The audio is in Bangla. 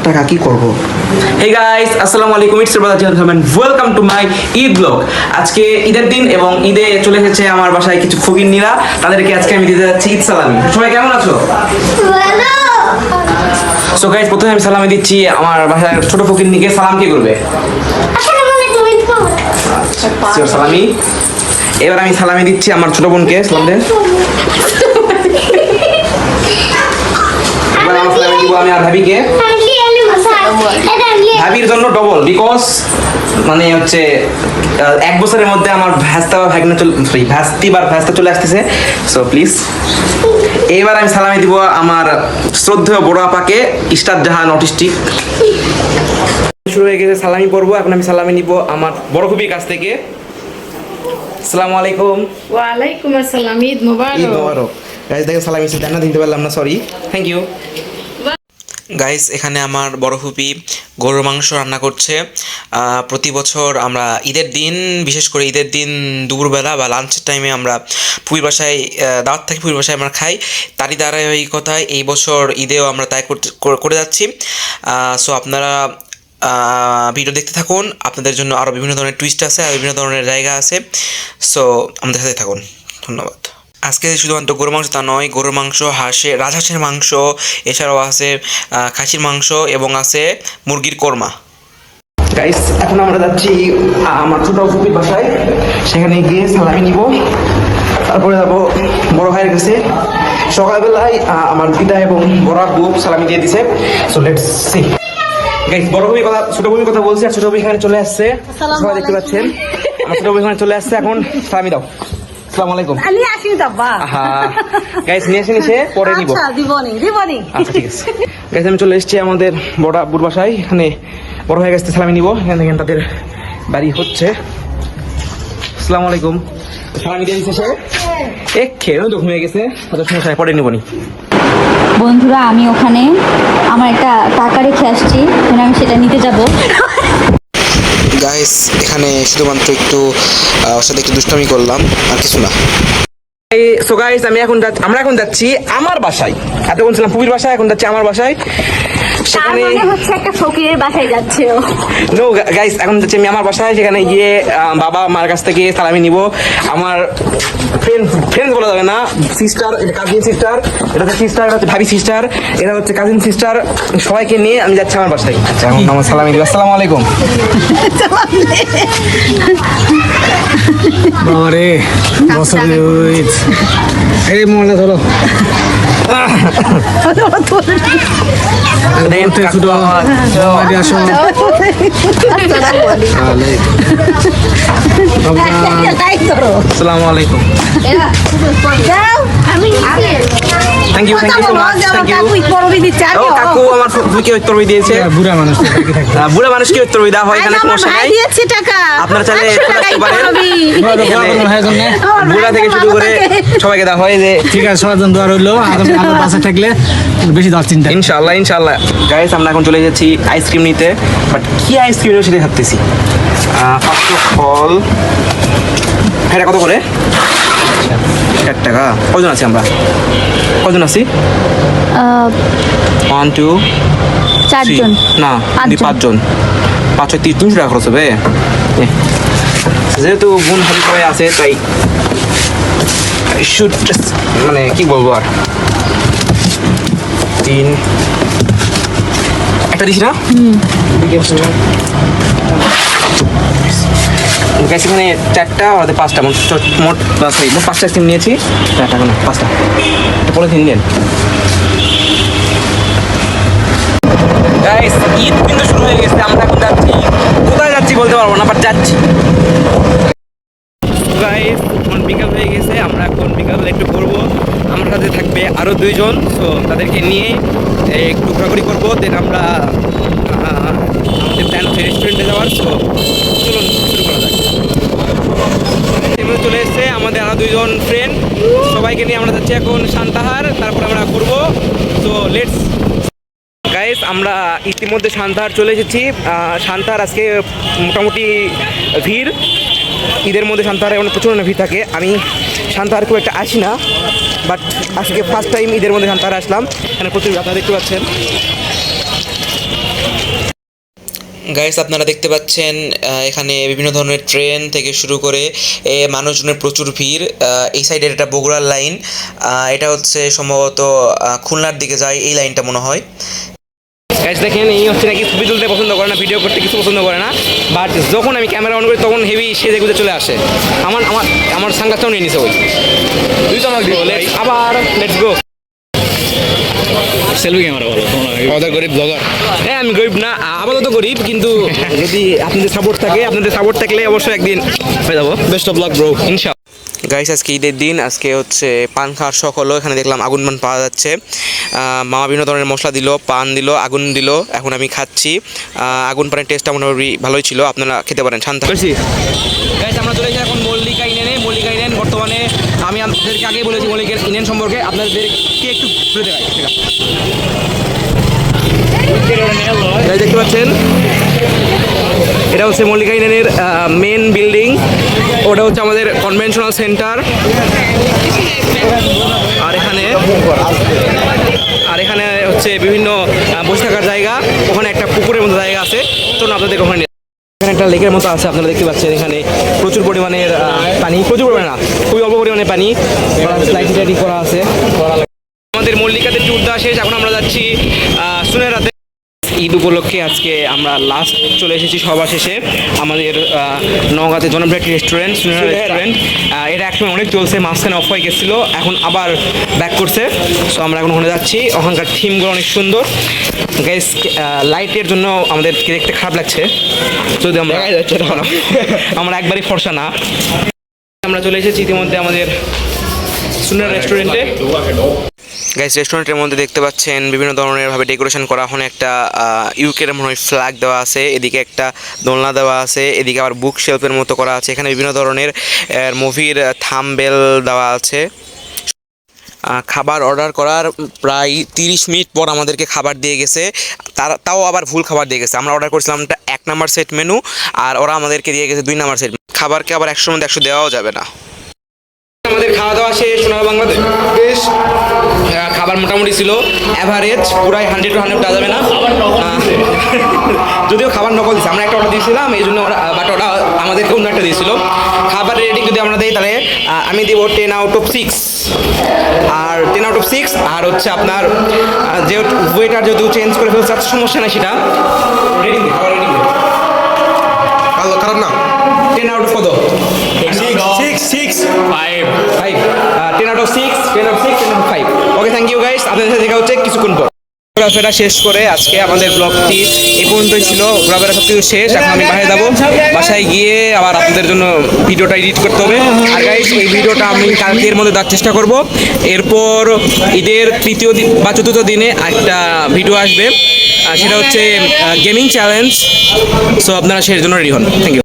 টাকা কি করব? হে গাইস, আসসালামু আলাইকুম, it's brother gentleman, welcome to my Eid blog. আজকে ঈদের দিন এবং ঈদে চলে এসেছে আমার বাসায় কিছু ফকিন্নিরা। তাদেরকে আজকে আমি দিতে যাচ্ছি ঈদ সালামি। সবাই কেমন আছো? সো গাইস, প্রথমে আমি সালামি দিচ্ছি আমার বাসায় ছোট ফকিন্নিকে। সালাম কে করবে? আচ্ছা, সালামি। এবার আমি সালামি দিচ্ছি আমার ছোট বোনকে। সালাম দেন। এবার আমার সালামি দিব আমি আর ভাবিকে। ভাবির জন্য ডবল, বিকজ মানে হচ্ছে 1 বছরের মধ্যে আমার ভাস্তা বা ভাগনা ভাস্তা চলে আসতেছে। So please. এইবার আমি সালামি দিব আমার শ্রদ্ধেয় বড় আপাকে, ইস্টার জাহান অটিস্টিক। শুরু হয়ে গেছে সালামি পর্ব। এখন আমি সালামি নিব আমার বড় খুবির কাছ থেকে। আসসালামু আলাইকুম। ওয়ালাইকুম আসসালাম, ঈদ মোবারক। ঈদ মোবারক। গাইস দেখো সালামি এসে জানা দিতে পারলাম না, সরি, থ্যাংক ইউ। গাইস, এখানে আমার বড় ফুপি গরুর মাংস রান্না করছে। প্রতি বছর আমরা ঈদের দিন, বিশেষ করে ঈদের দিন দুপুরবেলা বা লাঞ্চের টাইমে আমরা ফুপির বাসায় দাওয়াত থাকি, ফুপির বাসায় আমরা খাই। তারই ধারাবাহিকতায় এই বছর ঈদেও আমরা তাই করে যাচ্ছি। সো আপনারা ভিডিও দেখতে থাকুন, আপনাদের জন্য আরও বিভিন্ন ধরনের টুইস্ট আছে, আর বিভিন্ন ধরনের জায়গা আছে। সো আমাদের সাথে থাকুন, ধন্যবাদ। আজকে শুধুমাত্র গরুর মাংস তা নয়, গরুর মাংস, রাজহাঁসের মাংস, এছাড়াও আছে খাসির মাংস এবং আছে মুরগির কোরমা। গাইস, এখন আমরা যাচ্ছি আমার ছোট ফুপির বাসায়। সেখানে গিয়ে সালামি নিব, তারপরে যাবো বড় ভাইয়ের কাছে। সকালবেলায় আমার পিতা এবং বড় আব্বু সালামি দিয়ে দিছে। So let's see. গাইস, বড় ভাই কথা, ছোট ভাই কথা বলছি, আর ছোট ভাই এখানে চলে আসছে। সবাই দেখতে পাচ্ছেন আমার ছোট ভাই এখানে চলে আসছে। এখন সালামি দাও। আসসালামু আলাইকুম। আমি আসি দাব্বা। গাইস, নিয়ে এসে নিচে পরে নিব। আচ্ছা, দিবনি। আচ্ছা, ঠিক আছে। গাইস, আমি চলে এসেছি আমাদের বড় আব্বুর বাসায়। এখানে বড় ভাইয়ের কাছ থেকে সালামি নিব। এখানে তাদের বাড়ি হচ্ছে। আসসালামু আলাইকুম। সালামি দিয়ে দিচ্ছে সে। খেয়ে তো ঘুমিয়ে গেছে, ওদের সমস্যা পরে নিবনি। বন্ধুরা, আমি ওখানে আমার একটা টাকা রেখে আসছি, এখন আমি সেটা নিতে যাব। গাইস, এখানে শুধুমাত্র একটু ওর সাথে একটু দুষ্টামি করলাম, আর কিছু না। সো গাইস, আমরা এখন যাচ্ছি আমার বাসায়। এতক্ষণ ছিলাম পুবির বাসায়, এখন যাচ্ছি আমার বাসায়। তার মানে হচ্ছে একটা ফকিরের বাসায় যাচ্ছে ও। নো গাইস, এখন যাচ্ছি আমি আমার বাসায়। সেখানে গিয়ে বাবা মার কাছ থেকে সালামি নিব। আমার ফ্রেন্ড বলা যাবে না, সিস্টার, এটা কাজিন সিস্টার, এটা হচ্ছে সিস্টার, এটা হচ্ছে ভাবি সিস্টার, এটা হচ্ছে কাজিন সিস্টার, সবাইকে নিয়ে আমি যাচ্ছি আমার বাসায়। আচ্ছা, এখন আমার সালামি দিব। আসসালামু আলাইকুম। বাবারে, বছরে এই মোবাইলটা ধরো। আসসালামু আলাইকুম। Thank you so much, thank you. ও কাকু আমার ফুপিকে উত্তরবি দিয়েছে। বুড়া মানুষ বুড়া মানুষকে উত্তরবি দেওয়া হয়, এখানে সমস্যা নাই। আপনারা চাইলে চলে আসতে পারেন। বুড়া থেকে শুরু করে সবাইকে দেওয়া হয়। যে ঠিক আছে, সবার জন্য দোয়া রইলো। আরো বাসা থাকলে বেশি দেওয়ার চিন্তা। ইনশাআল্লাহ, ইনশাআল্লাহ। গাইস, আমরা এখন চলে যাচ্ছি আইসক্রিম নিতে। বাট কি আইসক্রিম সেটা ভাবতেছি। ফার্স্ট অফ অল, এটা কত করে? 1 টাকা। কজন আছি আমরা? কজন আছি? 1 2 চারজন, না, 5 জন। 5 6 300 টাকা খরচ হবে। যেহেতু বোন হাবি সবাই আছে, তাই শুট, মানে কি বলবো আর, 3 একটা দিছি না। গ্যাস এখানে 4টা, ওদের 5টা, মোট 5টা আইসক্রিম নিয়েছি। 4টা, 5টা। এটা পলিথিন নেন। গাইস, ঈদ কিন্তু শুরু হয়ে গেছে। আমরা এখন যাচ্ছি, কোথায় যাচ্ছি বলতে পারবো না, বাট যাচ্ছি। গাইস, এখন বিকাল হয়ে গেছে। আমরা এখন বিকালে একটু ঘুরবো। আমার সাথে থাকবে আরও 2 জন। সো তাদেরকে নিয়ে একটু ঘোরাঘুরি করবো। দেন আমরা আমাদের প্ল্যান হচ্ছে রেস্টুরেন্টে যাওয়ার। সো চলুন শুরু করা যাক। চলে এসছে আমাদের আরও 2 জন ফ্রেন্ড, সবাইকে নিয়ে আমরা যাচ্ছি এখন সান্তাহার। তারপর আমরা ঘুরবো। So let's. গাইস, আমরা ইতিমধ্যে সান্তাহার চলে এসেছি। সান্তাহার আজকে মোটামুটি ভিড়। ঈদের মধ্যে সান্তাহারে অনেক প্রচুর ভিড় থাকে। আমি সান্তাহার খুব একটা আসি না, বাট আজকে ফার্স্ট টাইম ঈদের মধ্যে সান্তাহারে আসলাম। এখানে প্রচুর, আপনারা দেখতে পাচ্ছেন। গাইস আপনারা দেখতে পাচ্ছেন এখানে বিভিন্ন ধরনের ট্রেন থেকে শুরু করে মানুষজনের প্রচুর ভিড়। এই সাইডের এটা বগুড়ার লাইন, এটা হচ্ছে সম্ভবত খুলনার দিকে যায় এই লাইনটা মনে হয়। গাইস দেখেন এই হচ্ছে নাকি ছবি তুলতে পছন্দ করে না, ভিডিও করতে কিছু পছন্দ করে না, বাট যখন আমি ক্যামেরা অন করি তখন হেভি সেজে গুজে চলে আসে। আমার আমার আমার সাংঘাতটাও নিয়ে নিছে ওই তুই তো আমাকে আবার লেটস গো। সেলফি ক্যামেরা বলো আমাদের গরিব ব্লগার। হ্যাঁ আমি গরিব না, আপাতত গরিব, কিন্তু যদি আপনাদের সাপোর্ট থাকে, আপনাদের সাপোর্ট থাকলে অবশ্যই একদিন হয়ে যাবো। Best of luck bro. ইনশাআল্লাহ। গাইস আজকে ঈদের দিন, আজকে হচ্ছে পান খাওয়ার শখ হলো। এখানে দেখলাম আগুন পান পাওয়া যাচ্ছে, মামা বিভিন্ন ধরনের মশলা দিল, পান দিল, আগুন দিল, এখন আমি খাচ্ছি। আগুন পানের টেস্টটা মোটামুটি ভালোই ছিল, আপনারা খেতে পারেন। শান্ত গাইস আমরা চলে যাই এখন মল্লিকা ইনেনে। মল্লিকা ইনেন বর্তমানে আমি আপনাদেরকে আগেই বলেছি মল্লিকা ইনেন সম্পর্কে, আপনাদেরকে একটু ঘুরে দেখাই। ঠিক আছে দেখতে পাচ্ছেন এটা হচ্ছে মল্লিকা ইনেনের মেন বিল্ডিং, ওটা হচ্ছে আমাদের কনভেনশনাল সেন্টার। আর এখানে হচ্ছে বিভিন্ন বসে থাকার জায়গা, ওখানে একটা পুকুরের মতো জায়গা আছে, চলুন আপনাদের ওখানে। এখানে একটা লেকের মতো আছে, আপনারা দেখতে পাচ্ছেন এখানে প্রচুর পরিমাণের পানি, প্রচুর পরিমাণে না, খুবই অল্প পরিমাণে পানি, স্লাইডিং করা আছে। আমাদের মল্লিকাতে ট্যুর দেওয়া শেষ, এখন আমরা যাচ্ছি সুনেরাতে। ঈদ উপলক্ষে আজকে আমরা লাস্ট চলে এসেছি সবার শেষে আমাদের নওগাঁতে জনপ্রিয় একটি রেস্টুরেন্ট, সুনেরা রেস্টুরেন্ট। এটা একসময় অনেক চলছে, মাঝখানে অফ হয়ে গেছিলো, এখন আবার ব্যাক করছে। সো আমরা এখন ওখানে যাচ্ছি, ওখানকার থিমগুলো অনেক সুন্দর। গাইস লাইটের জন্য আমাদেরকে দেখতে খারাপ লাগছে, যদি আমরা একবারই ফর্সা না। আমরা চলে এসেছি ইতিমধ্যে আমাদের সুনেরা রেস্টুরেন্টে। গাইস রেস্টুরেন্টের মধ্যে দেখতে পাচ্ছেন বিভিন্ন ধরনের ভাবে ডেকোরেশন করা, ওখানে একটা ইউকের মনে হয় ফ্ল্যাগ দেওয়া আছে, এদিকে একটা দোলনা দেওয়া আছে, এদিকে আবার বুক শেলফের মতো করা আছে, এখানে বিভিন্ন ধরনের মুভির থাম্বনেল দেওয়া আছে। খাবার অর্ডার করার প্রায় 30 মিনিট পর আমাদেরকে খাবার দিয়ে গেছে, তাও আবার ভুল খাবার দিয়ে গেছে। আমরা অর্ডার করেছিলাম 1 নাম্বার সেট মেনু, আর ওরা আমাদেরকে দিয়ে গেছে 2 নাম্বার সেট। খাবারকে আবার 100 মধ্যে 100 দেওয়াও যাবে না। আমাদের খাওয়া দাওয়া শেষ। সোনার বাংলাদেশ বেশ খাবার মোটামুটি ছিল অ্যাভারেজ, পুরাই 100 to 100 দেওয়া যাবে না, যদিও খাবার নকল দিয়েছে। আমরা একটা অর্ডার দিয়েছিলাম এই জন্য, বাট ওরা আমাদেরকে অন্য একটা দিয়েছিল। খাবারের রেটিং যদি আমরা দিই তাহলে আমি দেব 10 out of 6, R 10 out of 6। আর হচ্ছে আপনার যেহেতু ওয়েটার যেহেতু চেঞ্জ করে ফেলছে, সমস্যা নেই, সেটা রেটিং দিই, খাবার রেটিং দিই খারাপ না। 10 out of কত? 5 10 out of 6 10 out of 6 10 out of 5। Okay thank you guys, আপনাদের সাথে দেখা হচ্ছে কিছুক্ষণ পর। ঘোরাফেরা শেষ করে আজকে আমাদের ব্লগটি এই পর্যন্তই ছিল। ঘোরাফেরা সব কিছু শেষ, এখন আমি বাসায় যাবো, বাসায় গিয়ে আবার আপনাদের জন্য ভিডিওটা এডিট করতে হবে। আর গাইস এই ভিডিওটা আমি কালকের মধ্যে দেওয়ার চেষ্টা করব। এরপর ঈদের 3য় দিন বা 4র্থ দিনে একটা ভিডিও আসবে, সেটা হচ্ছে গেমিং চ্যালেঞ্জ। সো আপনারা সেই জন্য রেডি হন। Thank you.